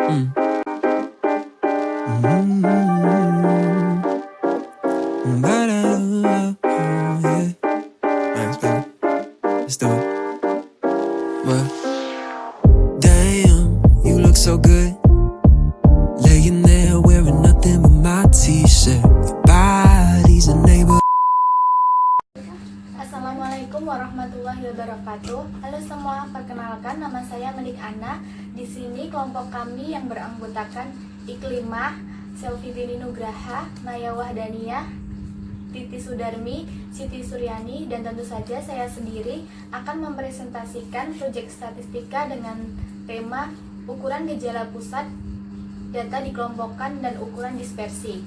Mm. Yeah. Nice, baby. Let's do it. Well, damn, you look so good. Laying there wearing nothing but my t-shirt. Your body's a neighbor. Assalamualaikum warahmatullahi wabarakatuh. Halo semua, perkenalkan nama saya Menik Ana. Di sini kelompok kami yang beranggotakan Iklimah, Selvitini Nugraha, Naya Wahdaniyah, Titi Sudarmi, Siti Suryani, dan tentu saja saya sendiri akan mempresentasikan proyek statistika dengan tema ukuran gejala pusat, data dikelompokkan, dan ukuran dispersi.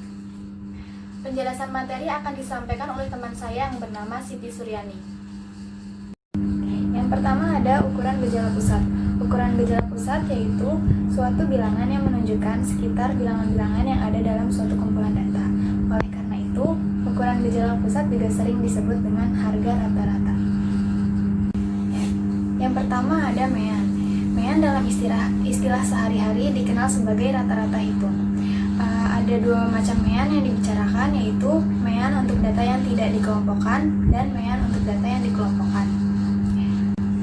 Penjelasan materi akan disampaikan oleh teman saya yang bernama Siti Suryani. Yang pertama ada ukuran gejala pusat. Ukuran gejala pusat yaitu suatu bilangan yang menunjukkan sekitar bilangan-bilangan yang ada dalam suatu kumpulan data. Oleh karena itu, ukuran gejala pusat juga sering disebut dengan harga rata-rata. Yang pertama ada mean. Mean dalam istilah sehari-hari dikenal sebagai rata-rata hitung. Ada dua macam mean yang dibicarakan, yaitu mean untuk data yang tidak dikelompokkan dan mean untuk data yang dikelompokkan.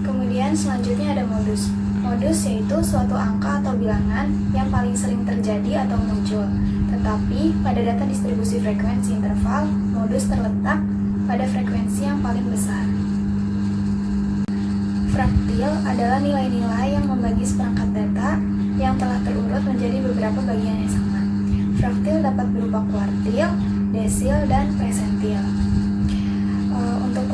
Kemudian selanjutnya ada modus. Modus yaitu suatu angka atau bilangan yang paling sering terjadi atau muncul. Tetapi pada data distribusi frekuensi interval, modus terletak pada frekuensi yang paling besar. Fraktil adalah nilai-nilai yang membagi seperangkat data yang telah terurut menjadi beberapa bagian yang sama. Fraktil dapat berupa kuartil, desil, dan persentil. Untuk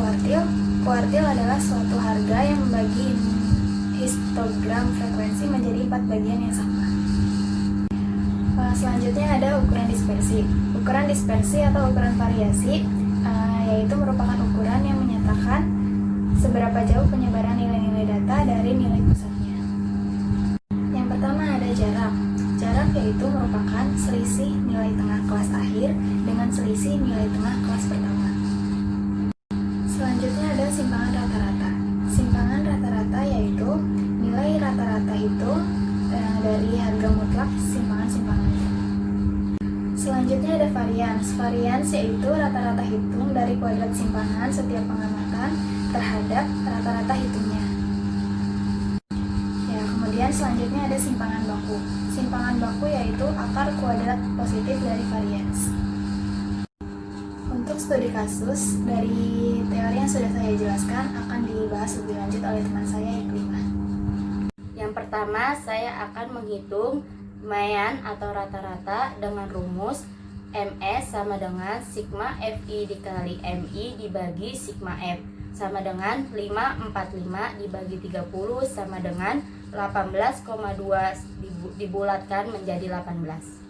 kuartil adalah suatu harga yang membagi histogram frekuensi menjadi 4 bagian yang sama. Selanjutnya ada ukuran dispersi. Ukuran dispersi atau ukuran variasi yaitu merupakan ukuran yang menyatakan seberapa jauh penyebaran nilai-nilai data dari nilai pusatnya. Yang pertama ada jarak. Jarak yaitu merupakan selisih nilai tengah kelas akhir dengan selisih nilai tengah kelas pertama. Selanjutnya ada simpangan rata-rata. Simpangan rata-rata yaitu nilai rata-rata itu dari harga mutlak simpangan-simpangannya. Selanjutnya ada varians. Varians yaitu rata-rata hitung dari kuadrat simpangan setiap pengamatan terhadap rata-rata hitungnya. Kemudian selanjutnya ada simpangan baku. Simpangan baku yaitu akar kuadrat positif dari varians. Untuk studi kasus, dari teori yang sudah saya jelaskan akan dibahas lebih lanjut oleh teman saya Iklimah. Yang pertama, saya akan menghitung mean atau rata-rata dengan rumus MS sama dengan sigma FI dikali MI dibagi sigma F sama dengan 545 dibagi 30 sama dengan 18,2 dibulatkan menjadi 18.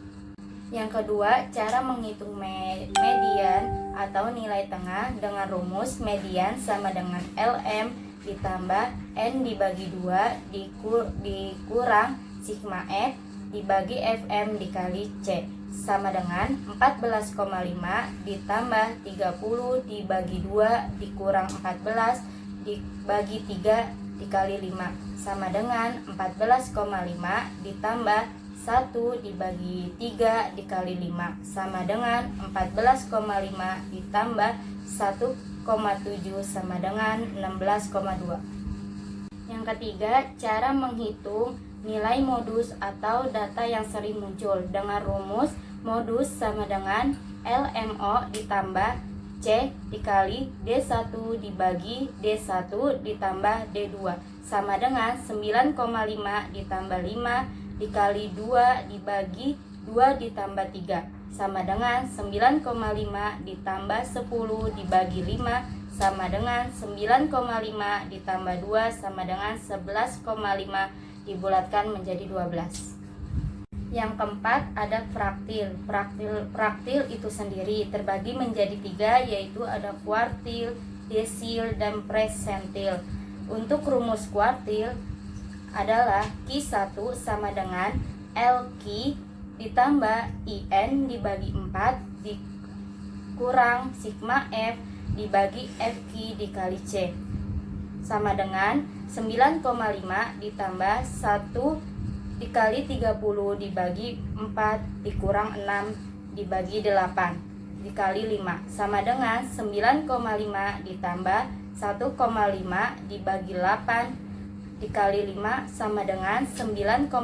Yang kedua, cara menghitung median atau nilai tengah dengan rumus median sama dengan LM ditambah N dibagi 2 dikurang sigma F dibagi FM dikali C sama dengan 14,5 ditambah 30 dibagi 2 dikurang 14 dibagi 3 dikali 5 sama dengan 14,5 ditambah 1 dibagi 3 dikali 5 sama dengan 14,5 ditambah 1,7 sama dengan 16,2. Yang ketiga, cara menghitung nilai modus atau data yang sering muncul dengan rumus modus sama dengan LMO ditambah C dikali D1 dibagi D1 ditambah D2 sama dengan 9,5 ditambah 5 dikali 2 dibagi 2 ditambah 3 sama dengan 9,5 ditambah 10 dibagi 5 sama dengan 9,5 ditambah 2 sama dengan 11,5 dibulatkan menjadi 12. Yang keempat ada fraktil. Fraktil itu sendiri terbagi menjadi 3, yaitu ada kuartil, desil, dan persentil. Untuk rumus kuartil adalah Q1 sama dengan LQ ditambah IN dibagi 4 dikurang sigma F dibagi FQ dikali C sama dengan 9,5 ditambah 1 dikali 30 dibagi 4 dikurang 6 dibagi 8 dikali 5 sama dengan 9,5 ditambah 1,5 dibagi 8 dikali 5 sama dengan 9,5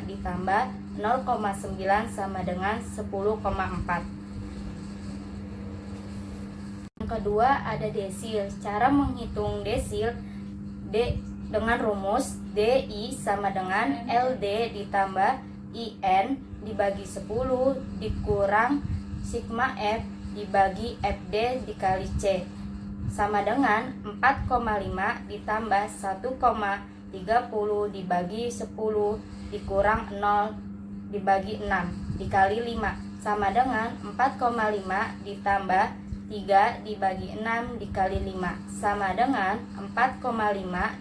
ditambah 0,9 sama dengan 10,4. Yang kedua ada desil. Cara menghitung desil dengan rumus DI sama dengan LD ditambah IN dibagi 10 dikurang sigma F dibagi FD dikali C sama dengan 4,5 ditambah 1,30 dibagi 10 dikurang 0 dibagi 6 dikali 5 sama dengan 4,5 ditambah 3 dibagi 6 dikali 5 sama dengan 4,5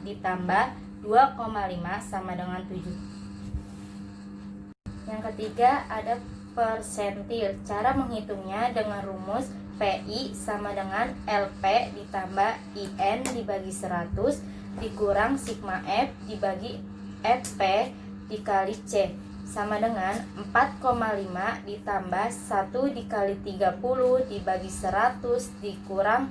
ditambah 2,5 sama dengan 7. Yang ketiga ada persentil. Cara menghitungnya dengan rumus PI sama dengan LP ditambah IN dibagi 100 dikurang sigma F dibagi FP dikali C sama dengan 4,5 ditambah 1 dikali 30 dibagi 100 dikurang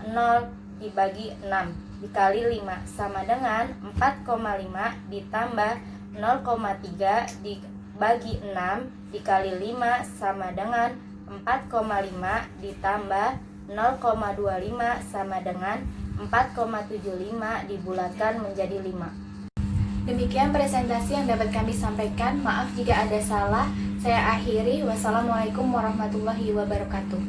0 dibagi 6 dikali 5 sama dengan 4,5 ditambah 0,3 dibagi 6 dikali 5 sama dengan 4,5 ditambah 0,25 sama dengan 4,75 dibulatkan menjadi 5. Demikian presentasi yang dapat kami sampaikan. Maaf jika ada salah. Saya akhiri. Wassalamualaikum warahmatullahi wabarakatuh.